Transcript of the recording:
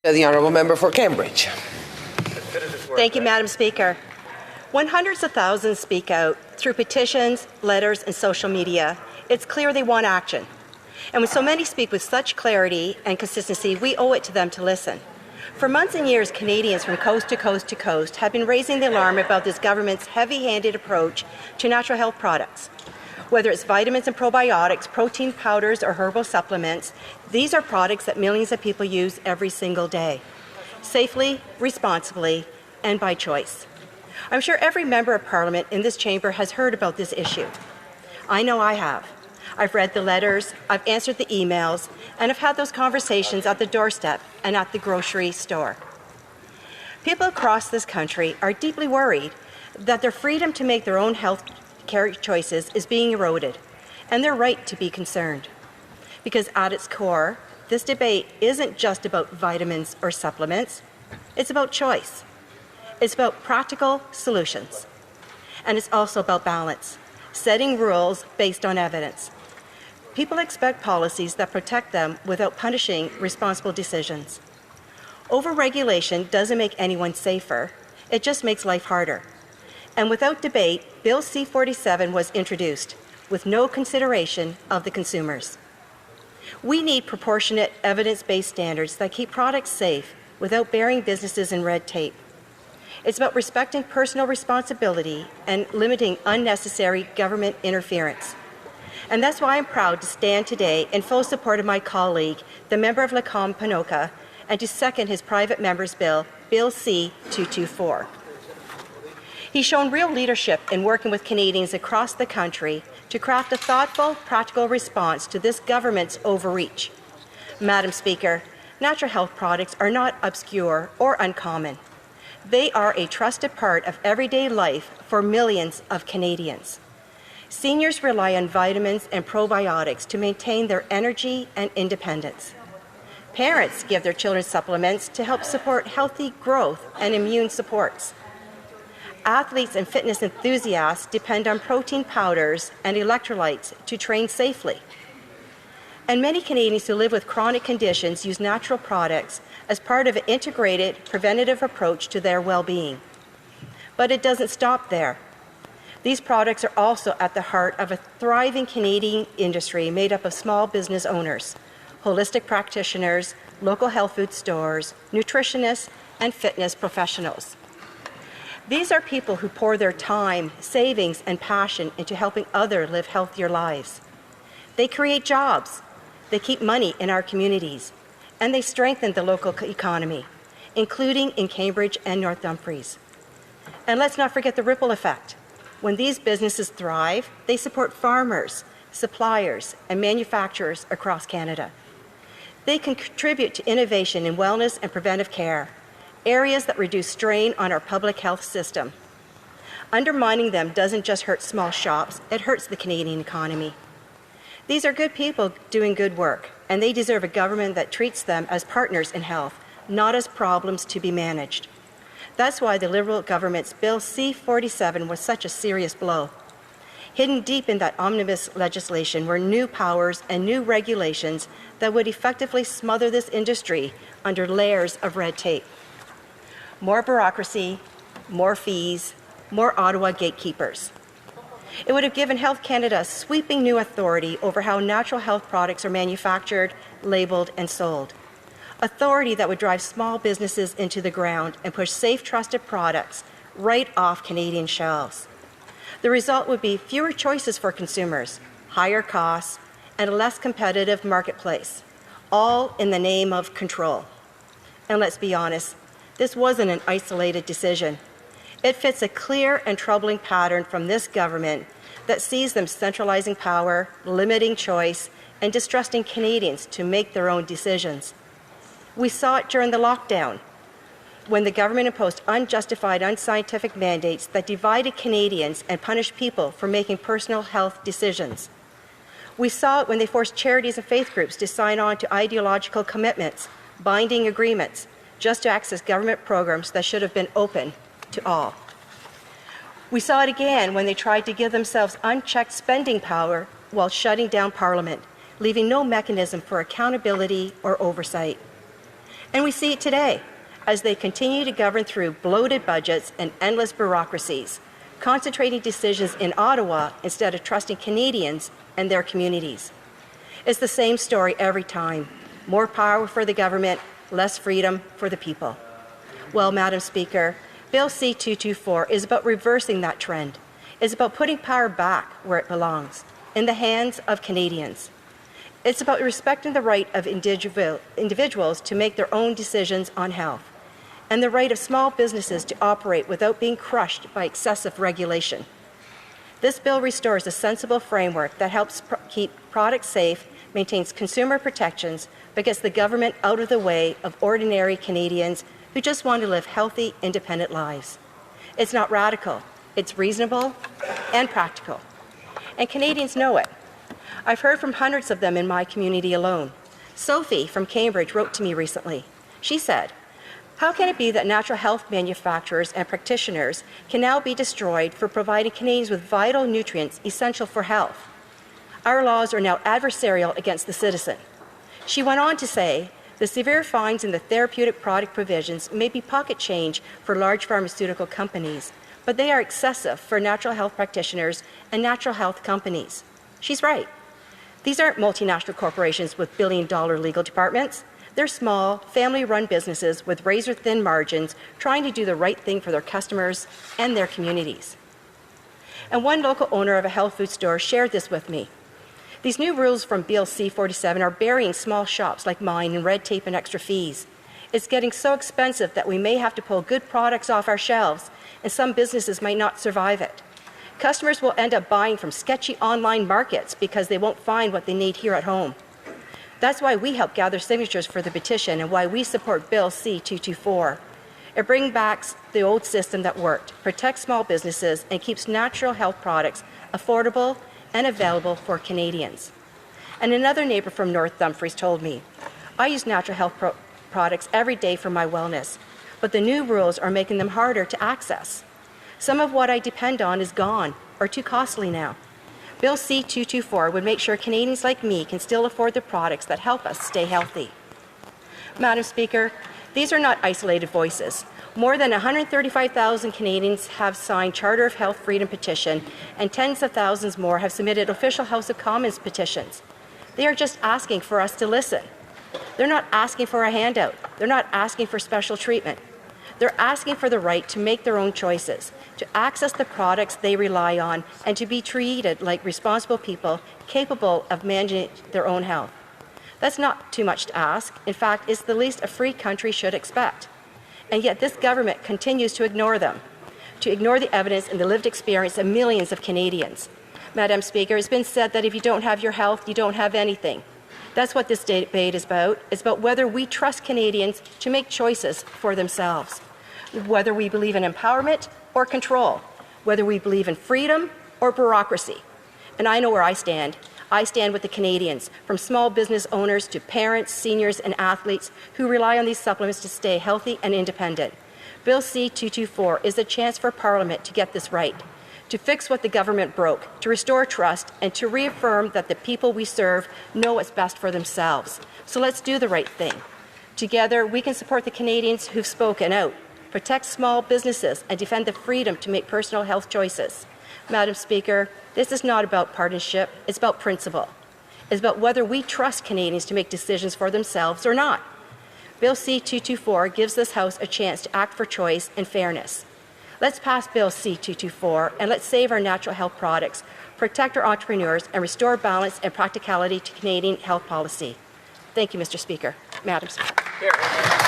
The Honourable Member for Cambridge. Thank you, Madam Speaker. When hundreds of thousands speak out through petitions, letters, and social media, it's clear they want action. And when so many speak with such clarity and consistency, we owe it to them to listen. For months and years, Canadians from coast to coast to coast have been raising the alarm about this government's heavy-handed approach to natural health products. Whether it's vitamins and probiotics, protein powders, or herbal supplements, these are products that millions of people use every single day, safely, responsibly, and by choice. I'm sure every member of Parliament in this chamber has heard about this issue. I know I have. I've read the letters, I've answered the emails, and I've had those conversations at the doorstep and at the grocery store. People across this country are deeply worried that their freedom to make their own health care choices is being eroded, and they're right to be concerned. Because at its core, this debate isn't just about vitamins or supplements, it's about choice. It's about practical solutions. And it's also about balance, setting rules based on evidence. People expect policies that protect them without punishing responsible decisions. Overregulation doesn't make anyone safer, it just makes life harder. And without debate, Bill C-47 was introduced with no consideration of the consumers. We need proportionate, evidence-based standards that keep products safe without burying businesses in red tape. It's about respecting personal responsibility and limiting unnecessary government interference. And that's why I'm proud to stand today in full support of my colleague, the member of Lacombe-Ponoka, and to second his private member's bill, Bill C-224. He's shown real leadership in working with Canadians across the country to craft a thoughtful, practical response to this government's overreach. Madam Speaker, natural health products are not obscure or uncommon. They are a trusted part of everyday life for millions of Canadians. Seniors rely on vitamins and probiotics to maintain their energy and independence. Parents give their children supplements to help support healthy growth and immune supports. Athletes and fitness enthusiasts depend on protein powders and electrolytes to train safely. And many Canadians who live with chronic conditions use natural products as part of an integrated, preventative approach to their well-being. But it doesn't stop there. These products are also at the heart of a thriving Canadian industry made up of small business owners, holistic practitioners, local health food stores, nutritionists, and fitness professionals. These are people who pour their time, savings, and passion into helping others live healthier lives. They create jobs, they keep money in our communities, and they strengthen the local economy, including in Cambridge and North Dumfries. And let's not forget the ripple effect. When these businesses thrive, they support farmers, suppliers, and manufacturers across Canada. They can contribute to innovation in wellness and preventive care, areas that reduce strain on our public health system. Undermining them doesn't just hurt small shops, it hurts the Canadian economy. These are good people doing good work, and they deserve a government that treats them as partners in health, not as problems to be managed. That's why the Liberal government's Bill C-47 was such a serious blow. Hidden deep in that omnibus legislation were new powers and new regulations that would effectively smother this industry under layers of red tape. More bureaucracy, more fees, more Ottawa gatekeepers. It would have given Health Canada sweeping new authority over how natural health products are manufactured, labelled, and sold. Authority that would drive small businesses into the ground and push safe, trusted products right off Canadian shelves. The result would be fewer choices for consumers, higher costs, and a less competitive marketplace, all in the name of control. And let's be honest, this wasn't an isolated decision. It fits a clear and troubling pattern from this government that sees them centralizing power, limiting choice, and distrusting Canadians to make their own decisions. We saw it during the lockdown, when the government imposed unjustified, unscientific mandates that divided Canadians and punished people for making personal health decisions. We saw it when they forced charities and faith groups to sign on to ideological commitments, binding agreements, just to access government programs that should have been open to all. We saw it again when they tried to give themselves unchecked spending power while shutting down Parliament, leaving no mechanism for accountability or oversight. And we see it today as they continue to govern through bloated budgets and endless bureaucracies, concentrating decisions in Ottawa instead of trusting Canadians and their communities. It's the same story every time. More power for the government, less freedom for the people. Well, Madam Speaker, Bill C-224 is about reversing that trend. It's about putting power back where it belongs, in the hands of Canadians. It's about respecting the right of individuals to make their own decisions on health, and the right of small businesses to operate without being crushed by excessive regulation. This bill restores a sensible framework that helps keep products safe, maintains consumer protections, but gets the government out of the way of ordinary Canadians who just want to live healthy, independent lives. It's not radical, it's reasonable and practical. And Canadians know it. I've heard from hundreds of them in my community alone. Sophie from Cambridge wrote to me recently. She said, "How can it be that natural health manufacturers and practitioners can now be destroyed for providing Canadians with vital nutrients essential for health? Our laws are now adversarial against the citizen." She went on to say, "The severe fines in the therapeutic product provisions may be pocket change for large pharmaceutical companies, but they are excessive for natural health practitioners and natural health companies." She's right. These aren't multinational corporations with billion-dollar legal departments. They're small, family-run businesses with razor-thin margins trying to do the right thing for their customers and their communities. And one local owner of a health food store shared this with me. These new rules from Bill C-47 are burying small shops like mine in red tape and extra fees. It's getting so expensive that we may have to pull good products off our shelves, and some businesses might not survive it. Customers will end up buying from sketchy online markets because they won't find what they need here at home. That's why we help gather signatures for the petition and why we support Bill C-224. It brings back the old system that worked, protects small businesses, and keeps natural health products affordable and available for Canadians. And another neighbour from North Dumfries told me, "I use natural health products every day for my wellness, but the new rules are making them harder to access. Some of what I depend on is gone or too costly now." Bill C-224 would make sure Canadians like me can still afford the products that help us stay healthy. Madam Speaker, these are not isolated voices. More than 135,000 Canadians have signed Charter of Health Freedom petition, and tens of thousands more have submitted official House of Commons petitions. They are just asking for us to listen. They're not asking for a handout. They're not asking for special treatment. They're asking for the right to make their own choices, to access the products they rely on, and to be treated like responsible people capable of managing their own health. That's not too much to ask. In fact, it's the least a free country should expect. And yet this government continues to ignore them, to ignore the evidence and the lived experience of millions of Canadians. Madam Speaker, it's been said that if you don't have your health, you don't have anything. That's what this debate is about. It's about whether we trust Canadians to make choices for themselves, whether we believe in empowerment or control, whether we believe in freedom or bureaucracy. And I know where I stand. I stand with the Canadians, from small business owners to parents, seniors, and athletes who rely on these supplements to stay healthy and independent. Bill C-224 is a chance for Parliament to get this right, to fix what the government broke, to restore trust, and to reaffirm that the people we serve know what's best for themselves. So let's do the right thing. Together, we can support the Canadians who've spoken out, protect small businesses, and defend the freedom to make personal health choices. Madam Speaker, this is not about partisanship, it's about principle. It's about whether we trust Canadians to make decisions for themselves or not. Bill C-224 gives this House a chance to act for choice and fairness. Let's pass Bill C-224 and let's save our natural health products, protect our entrepreneurs, and restore balance and practicality to Canadian health policy. Thank you, Mr. Speaker. Madam Speaker.